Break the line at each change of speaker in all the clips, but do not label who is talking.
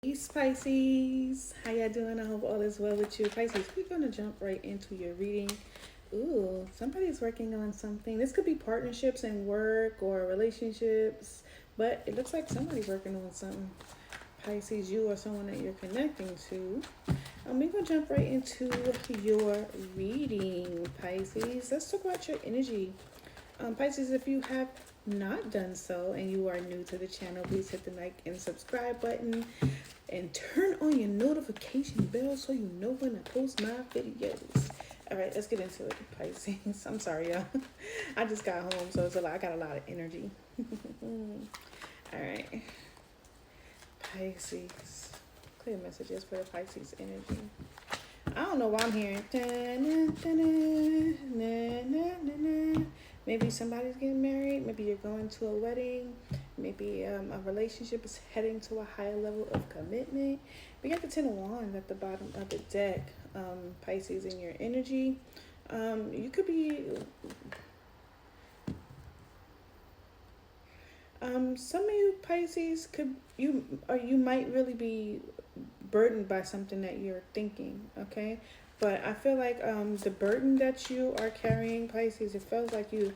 Peace, Pisces. How y'all doing? I hope all is well with you. Pisces, we're going to jump right into your reading. Ooh, somebody's working on something. This could be partnerships and work or relationships, but it looks like somebody's working on something. Pisces, you or someone that you're connecting to. We're going to jump right into your reading, Pisces. Let's talk about your energy. Pisces, if you have not done so and you are new to the channel, please hit the like and subscribe button and turn on your notification bell so you know when I post my videos. All right, let's get into it, Pisces. I'm sorry, y'all. I just got home, so I got a lot of energy. All right, Pisces. Clear messages for the Pisces energy. I don't know why I'm hearing. Maybe somebody's getting married. Maybe you're going to a wedding. Maybe a relationship is heading to a higher level of commitment. We got the Ten of Wands at the bottom of the deck. Pisces in your energy. You could be. Some of you Pisces you might really be burdened by something that you're thinking, okay? But I feel like the burden that you are carrying, Pisces, it feels like you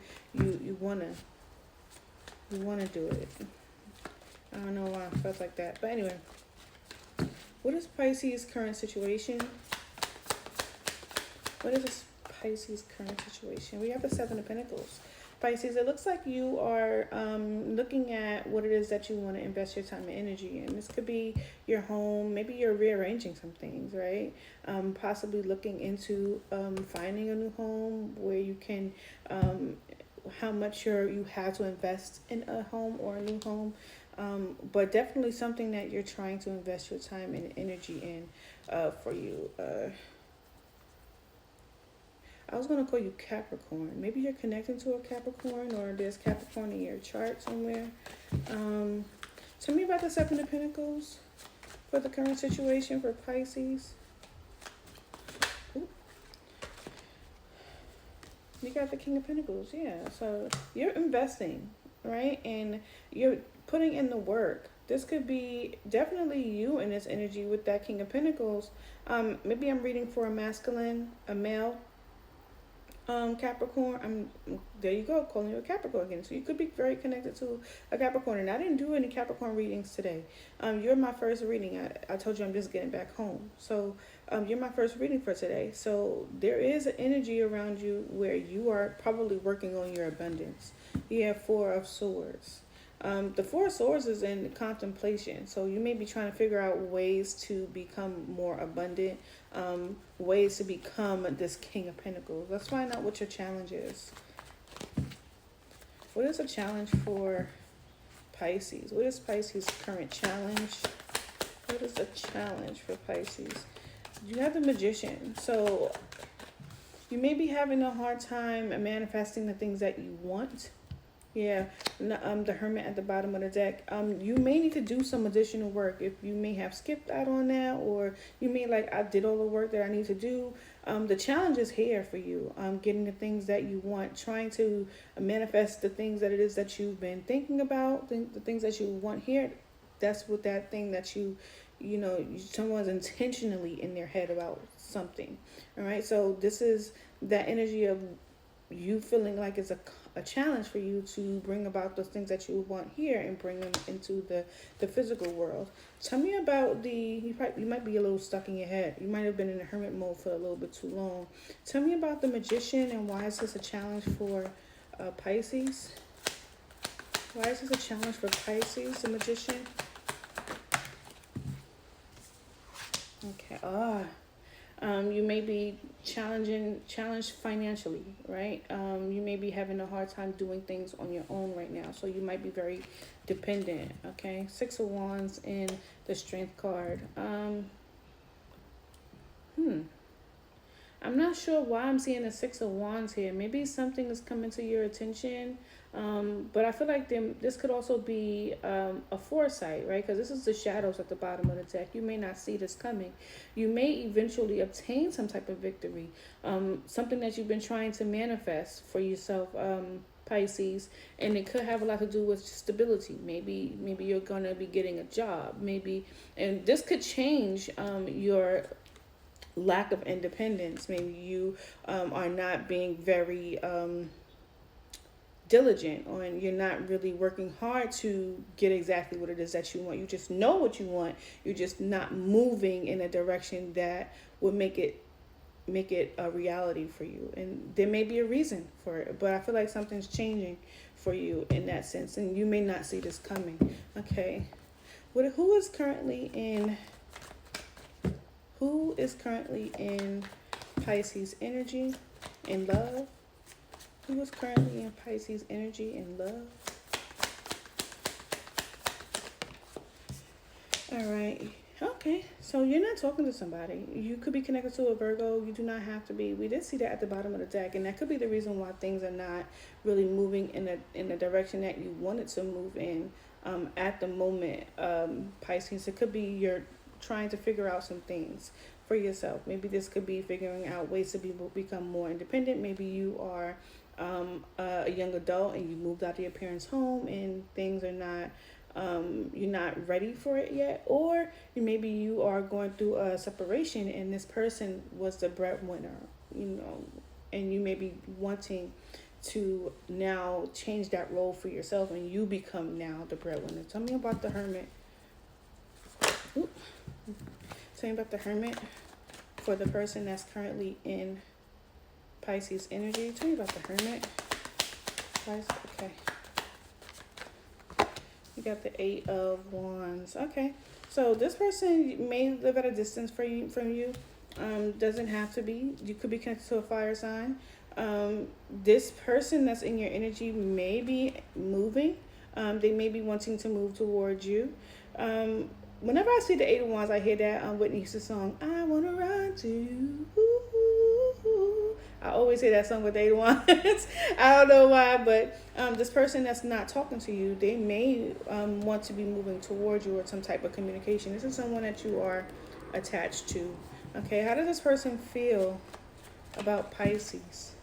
wanna do it. I don't know why it feels like that, but anyway, what is Pisces' current situation? What is this Pisces' current situation? We have the Seven of Pentacles. Pisces, it looks like you are looking at what it is that you want to invest your time and energy in. This could be your home. Maybe you're rearranging some things, right? Possibly looking into finding a new home where you can, how much you have to invest in a home or a new home. But definitely something that you're trying to invest your time and energy in for you. I was going to call you Capricorn. Maybe you're connecting to a Capricorn or there's Capricorn in your chart somewhere. Tell me about the Seven of Pentacles for the current situation for Pisces. Ooh. You got the King of Pentacles, yeah. So you're investing, right? And you're putting in the work. This could be definitely you in this energy with that King of Pentacles. Maybe I'm reading for a masculine, a male. Capricorn, there you go, calling you a Capricorn again. So you could be very connected to a Capricorn. And I didn't do any Capricorn readings today. You're my first reading. I told you I'm just getting back home. So you're my first reading for today. So there is an energy around you where you are probably working on your abundance. You have Four of Swords. The Four of Swords is in contemplation. So you may be trying to figure out ways to become more abundant, ways to become this King of Pentacles. Let's find out what your challenge is. What is a challenge for Pisces? What is Pisces' current challenge? What is the challenge for Pisces? You have the Magician. So you may be having a hard time manifesting the things that you want. Yeah, the Hermit at the bottom of the deck. You may need to do some additional work. If you may have skipped out on that, or you may I did all the work that I need to do. The challenge is here for you. Getting the things that you want, trying to manifest the things that it is that you've been thinking about, the things that you want here. That's what that thing that someone's intentionally in their head about something. All right, so this is that energy of you feeling like it's a challenge for you to bring about those things that you want here and bring them into the physical world. Tell me about you might be a little stuck in your head. You might have been in a hermit mode for a little bit too long. Tell me about the Magician and why is this a challenge for Pisces? Why is this a challenge for Pisces, the Magician? Okay. You may be challenged financially, right? You may be having a hard time doing things on your own right now. So you might be very dependent, okay? Six of Wands in the Strength card. I'm not sure why I'm seeing the Six of Wands here. Maybe something is coming to your attention. But I feel like this could also be a foresight, right? Because this is the shadows at the bottom of the deck. You may not see this coming. You may eventually obtain some type of victory. Something that you've been trying to manifest for yourself, Pisces, and it could have a lot to do with stability. Maybe you're gonna be getting a job, maybe, and this could change your lack of independence. Maybe you are not being very diligent, or you're not really working hard to get exactly what it is that you want. You just know what you want. You're just not moving in a direction that would make it a reality for you. And there may be a reason for it, but I feel like something's changing for you in that sense, and you may not see this coming. Okay, who is currently in Pisces energy in love? Who is currently in Pisces energy in love? All right. Okay. So you're not talking to somebody. You could be connected to a Virgo. You do not have to be. We did see that at the bottom of the deck, and that could be the reason why things are not really moving in the direction that you wanted to move in at the moment. Pisces. It could be you're trying to figure out some things for yourself. Maybe this could be figuring out ways to become more independent. Maybe you are a young adult and you moved out of your parents' home and things are not, you're not ready for it yet. Or maybe you are going through a separation and this person was the breadwinner, and you may be wanting to now change that role for yourself and you become now the breadwinner. Tell me about the Hermit. Ooh. Tell me about the Hermit for the person that's currently in Pisces energy. Tell me about the Hermit. Okay. You got the 8 of Wands. Okay. So this person may live at a distance from you. Doesn't have to be. You could be connected to a fire sign. This person that's in your energy may be moving. They may be wanting to move towards you. Whenever I see the 8 of Wands, I hear that Whitney Houston song, I Want to Run to You. I always hear that song with 8 of Wands. I don't know why, but this person that's not talking to you, they may want to be moving towards you or some type of communication. This is someone that you are attached to. Okay, how does this person feel about Pisces?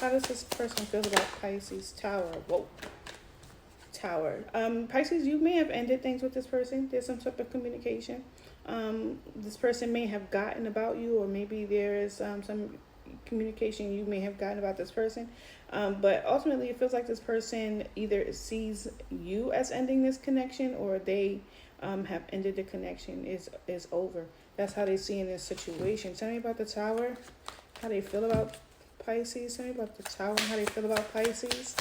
How does this person feel about Pisces? Tower. Whoa. Tower. Pisces, you may have ended things with this person. There's some type of communication. This person may have gotten about you, or maybe there is some communication you may have gotten about this person. But ultimately, it feels like this person either sees you as ending this connection, or they have ended the connection. Is over. That's how they see in this situation. Tell me about the Tower. How they feel about Pisces. Tell me about the Tower and how they feel about Pisces.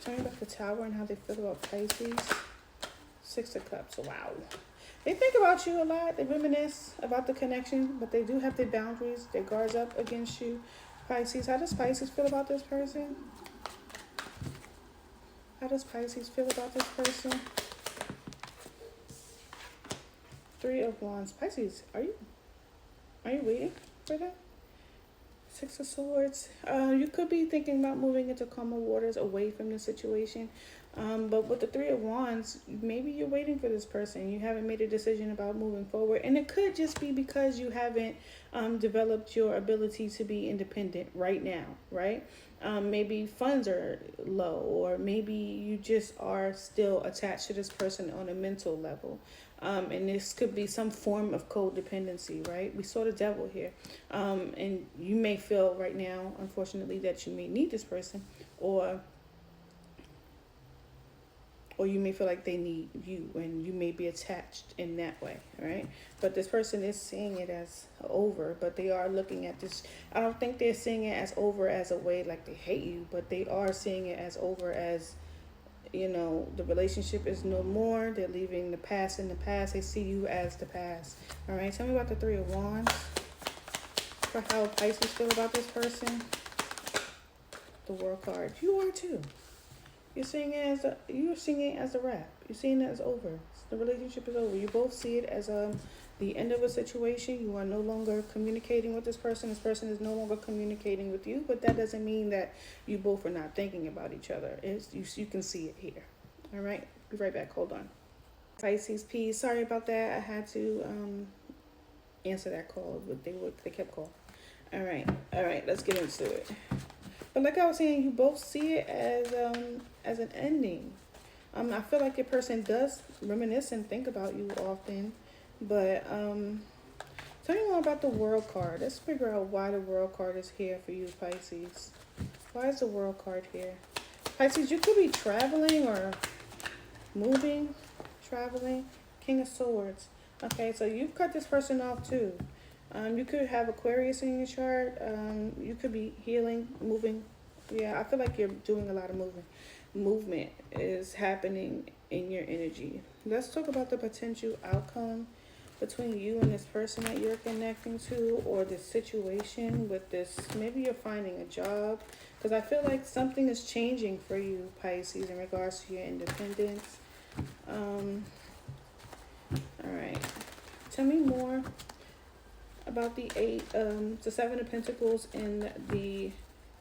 Tell me about the Tower and how they feel about Pisces. 6 of Cups. Wow. They think about you a lot. They reminisce about the connection, but they do have their boundaries, their guards up against you. Pisces. How does Pisces feel about this person? How does Pisces feel about this person? 3 of Wands. Pisces, are you waiting for that? 6 of Swords. You could be thinking about moving into calmer waters away from the situation. But with the 3 of Wands, maybe you're waiting for this person. You haven't made a decision about moving forward. And it could just be because you haven't developed your ability to be independent right now, right? Maybe funds are low, or maybe you just are still attached to this person on a mental level. And this could be some form of codependency, right? We saw the Devil here. And you may feel right now, unfortunately, that you may need this person, or you may feel like they need you, and you may be attached in that way, right? But this person is seeing it as over, but they are looking at this. I don't think they're seeing it as over as a way like they hate you, but they are seeing it as over as, the relationship is no more. They're leaving the past in the past. They see you as the past. All right, tell me about the 3 of Wands. For how Pisces feel about this person. The World card. You are too. You're seeing it as a wrap. You're seeing it as over. The relationship is over. You both see it as the end of a situation. You are no longer communicating with this person. This person is no longer communicating with you. But that doesn't mean that you both are not thinking about each other. You can see it here. All right. Be right back. Hold on. Pisces, peace. Sorry about that. I had to answer that call, but they kept calling. All right, let's get into it. But like I was saying, you both see it as an ending. I feel like your person does reminisce and think about you often, but tell me more about the World card. Let's figure out why the World card is here for you, Pisces. Why is the World card here? Pisces, you could be traveling or moving, traveling. King of Swords. Okay, so you've cut this person off too. You could have Aquarius in your chart. You could be healing, moving. Yeah, I feel like you're doing a lot of moving. Movement is happening in your energy. Let's talk about the potential outcome between you and this person that you're connecting to, or this situation with this. Maybe you're finding a job, because I feel like something is changing for you, Pisces, in regards to your independence. All right. Tell me more about the the Seven of Pentacles and the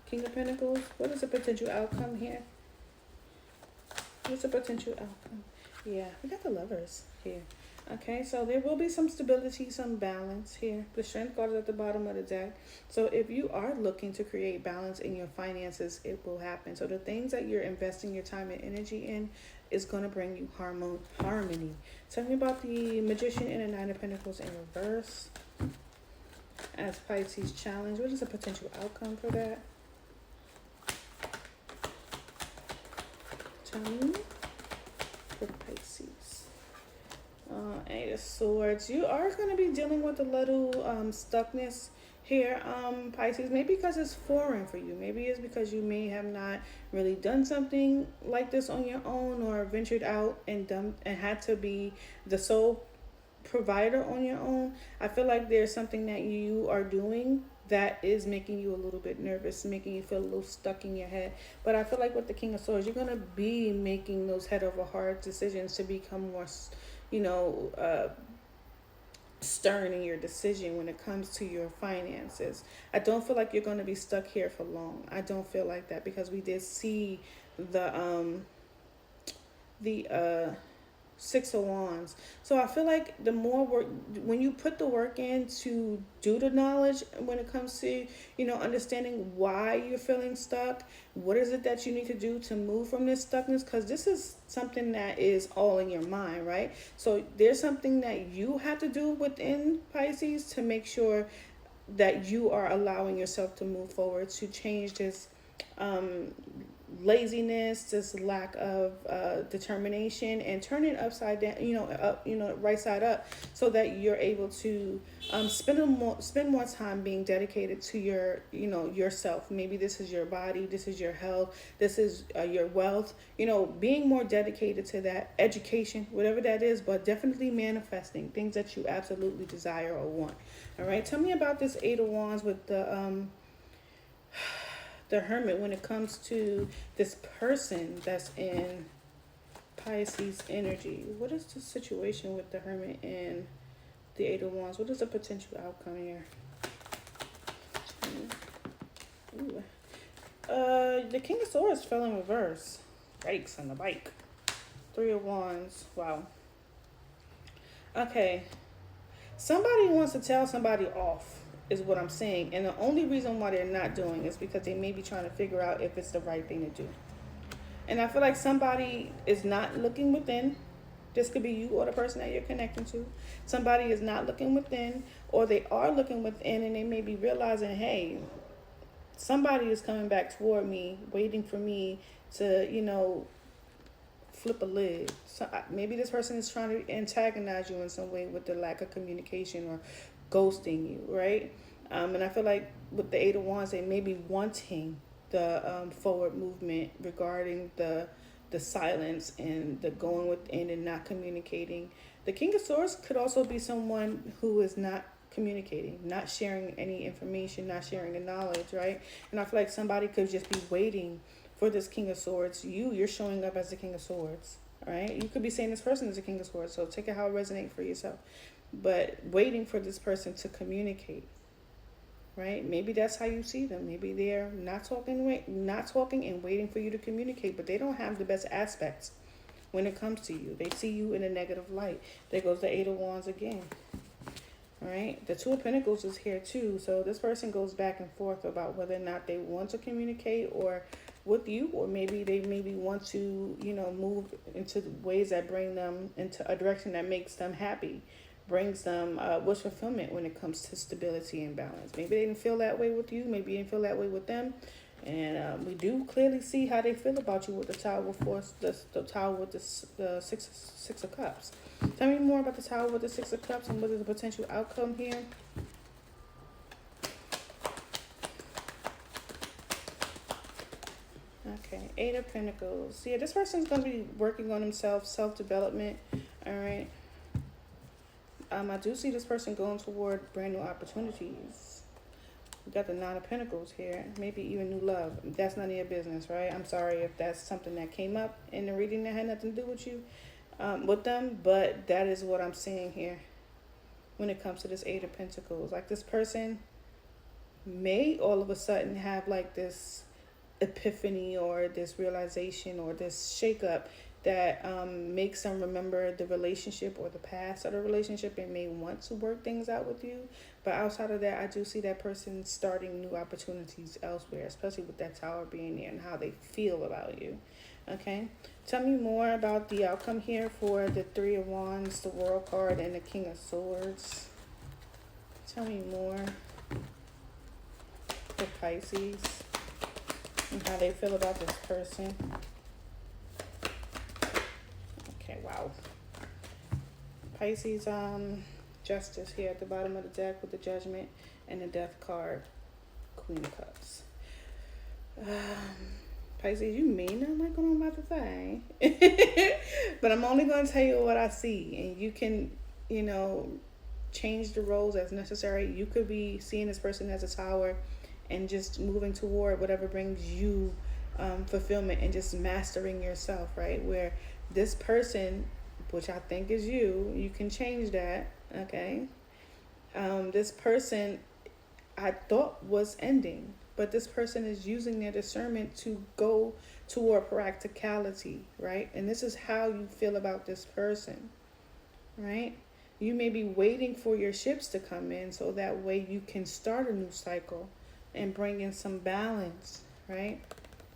King of Pentacles. What is the potential outcome here? What's the potential outcome? Yeah, we got the Lovers here. Okay, so there will be some stability, some balance here. The Strength card is at the bottom of the deck. So if you are looking to create balance in your finances, it will happen. So the things that you're investing your time and energy in is going to bring you harmony. Tell me about the Magician and the Nine of Pentacles in reverse as Pisces challenge. What is the potential outcome for that? Tell me for Pisces. Eight of Swords. You are going to be dealing with a little stuckness here, Pisces. Maybe because it's foreign for you. Maybe it's because you may have not really done something like this on your own, or ventured out and had to be the sole provider on your own. I feel like there's something that you are doing that is making you a little bit nervous, making you feel a little stuck in your head. But I feel like with the King of Swords, you're going to be making those head over heart decisions to become more, stern in your decision when it comes to your finances. I don't feel like you're going to be stuck here for long. I don't feel like that, because we did see the Six of Wands. So I feel like the more work, when you put the work in to do the knowledge, when it comes to, understanding why you're feeling stuck, what is it that you need to do to move from this stuckness? Because this is something that is all in your mind, right? So there's something that you have to do within, Pisces, to make sure that you are allowing yourself to move forward, to change this laziness, this lack of determination, and turn it upside down, right side up, so that you're able to spend more time being dedicated to your, yourself. Maybe this is your body, this is your health, this is your wealth, being more dedicated to that, education, whatever that is, but definitely manifesting things that you absolutely desire or want. All right, tell me about this Eight of Wands with the Hermit when it comes to this person that's in Pisces energy. What is the situation with the Hermit and the Eight of Wands? What is the potential outcome here? Ooh. The King of Swords fell in reverse. Brakes on the bike. Three of Wands. Wow. Okay. Somebody wants to tell somebody off, is what I'm saying. And the only reason why they're not doing is because they may be trying to figure out if it's the right thing to do. And I feel like somebody is not looking within. This could be you or the person that you're connecting to. Somebody is not looking within, or they are looking within, and they may be realizing, hey, somebody is coming back toward me, waiting for me to, flip a lid. So maybe this person is trying to antagonize you in some way with the lack of communication or ghosting you, right? And I feel like with the Eight of Wands, they may be wanting the forward movement regarding the silence and the going within and not communicating. The King of Swords could also be someone who is not communicating, not sharing any information, not sharing the knowledge, right? And I feel like somebody could just be waiting for this King of Swords. You're showing up as the King of Swords, all right? You could be saying this person is the King of Swords, so take it how it resonates for yourself. But waiting for this person to communicate, right? Maybe that's how you see them. Maybe they're not talking and waiting for you to communicate, but they don't have the best aspects when it comes to you. They see you in a negative light. There goes the Eight of Wands again. All right, the Two of Pentacles is here too. So this person goes back and forth about whether or not they want to communicate or with you, or maybe they want to, you know, move into ways that bring them into a direction that makes them happy, brings them with fulfillment when it comes to stability and balance. Maybe they didn't feel that way with you. Maybe you didn't feel that way with them. And we do clearly see how they feel about you with the Tower with Force, the Tower with the six of Cups. Tell me more about the Tower with the Six of Cups and what is the potential outcome here. Okay, Eight of Pentacles. Yeah, this person's going to be working on himself, self-development. All right. I do see this person going toward brand new opportunities. We got the Nine of Pentacles here. Maybe even new love. That's none of your business, right? I'm sorry if that's something that came up in the reading that had nothing to do with you, with them. But that is what I'm seeing here when it comes to this Eight of Pentacles. Like this person may all of a sudden have like this epiphany or this realization or this shakeup that makes them remember the relationship or the past of the relationship and may want to work things out with you. But outside of that, I do see that person starting new opportunities elsewhere, especially with that Tower being there and how they feel about you. Okay, tell me more about the outcome here for the Three of Wands, the World card, and the King of Swords. Tell me more for Pisces and how they feel about this person. Okay, wow. Pisces, Justice here at the bottom of the deck with the Judgment and the Death card, Queen of Cups. Pisces, you may not like what I'm about to say, but I'm only going to tell you what I see, and you can, you know, change the roles as necessary. You could be seeing this person as a Tower and just moving toward whatever brings you fulfillment and just mastering yourself, right? Where this person, which I think is you, you can change that, okay? This person I thought was ending, but this person is using their discernment to go toward practicality, right? And this is how you feel about this person, right? You may be waiting for your ships to come in so that way you can start a new cycle and bring in some balance, right?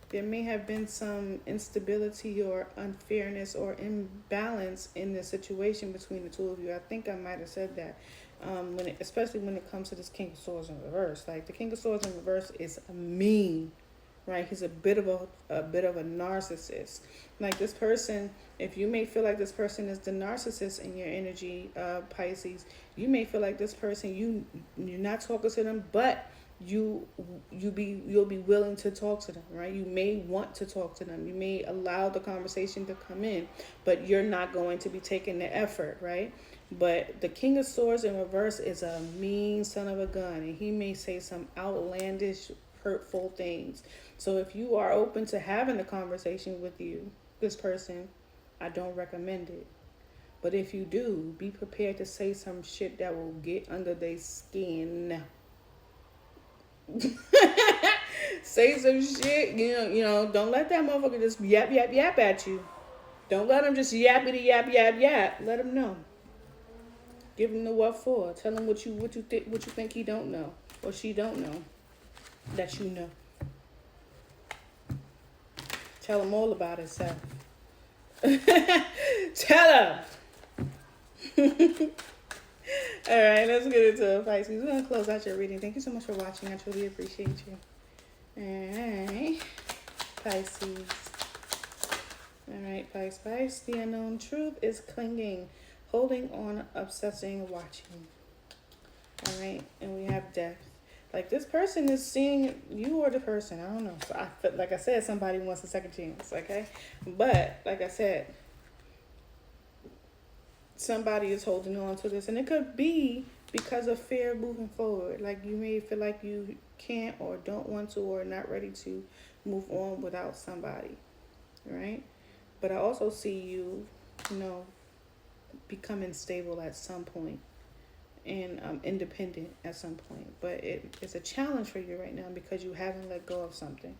There may have been some instability or unfairness or imbalance in the situation between the two of you. I think I might have said that. Especially when it comes to this King of Swords in reverse. Like the King of Swords in reverse is mean, right? He's a bit of a narcissist. Like this person, if you may feel like this person is the narcissist in your energy, Pisces, you may feel like this person, you're not talking to them, but you'll be willing to talk to them, right? You may want to talk to them. You may allow the conversation to come in, but you're not going to be taking the effort, right? But the King of Swords in reverse is a mean son of a gun, and he may say some outlandish, hurtful things. So if you are open to having a conversation with this person, I don't recommend it. But if you do, be prepared to say some shit that will get under their skin. Say some shit, you know, don't let that motherfucker just yap at you. Don't let him just yap. Let him know. Give him the what for. Tell him what you think he don't know or she don't know that you know. Tell him all about himself. Tell him. All right, let's get into it, Pisces. We're going to close out your reading. Thank you so much for watching. I truly appreciate you. All right, Pisces. All right, Pisces. The unknown truth is clinging, holding on, obsessing, watching. All right, and we have death. Like this person is seeing you or the person. I don't know. So like I said, somebody wants a second chance, okay? But like I said, somebody is holding on to this, and it could be because of fear moving forward. Like you may feel like you can't or don't want to or not ready to move on without somebody, right? But I also see you, becoming stable at some point and independent at some point. But it's a challenge for you right now because you haven't let go of something.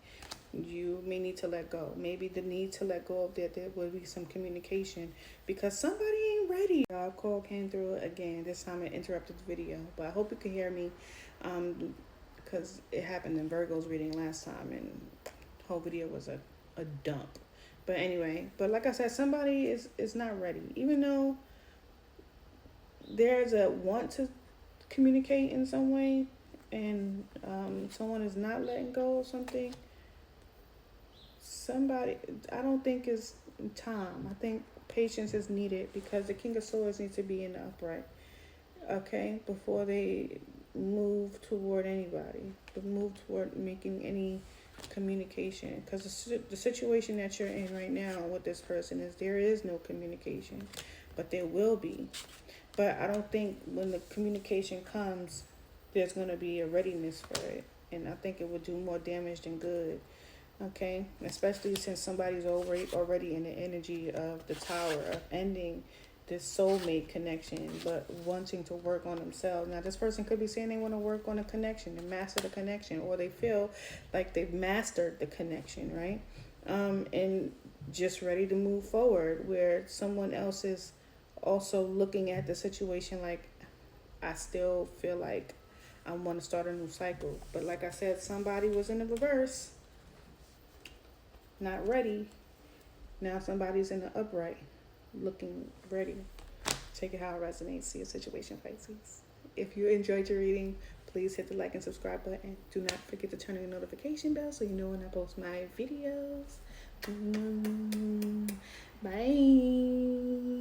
You may need to let go. Maybe the need to let go of that, there will be some communication because somebody ain't ready. Call came through again. This time it interrupted the video, but I hope you can hear me, because it happened in Virgo's reading last time, and the whole video was a dump. But anyway, but like I said, somebody is not ready, even though there's a want to communicate in some way, and someone is not letting go of something. Somebody, I don't think it's time. I think patience is needed, because the King of Swords needs to be in the upright, okay, before they move toward anybody, but move toward making any communication. Because the situation that you're in right now with this person is there is no communication, but there will be. But I don't think when the communication comes, there's going to be a readiness for it, and I think it would do more damage than good. Okay, especially since somebody's already in the energy of the Tower, of ending this soulmate connection, but wanting to work on themselves. Now, this person could be saying they want to work on a connection and master the connection, or they feel like they've mastered the connection, right? And just ready to move forward, where someone else is also looking at the situation like, I still feel like I want to start a new cycle. But like I said, somebody was in the reverse, not ready. Now somebody's in the upright, looking ready. Take it how it resonates. See your situation, Pisces. If you enjoyed your reading, please hit the like and subscribe button. Do not forget to turn on the notification bell so you know when I post my videos. Bye.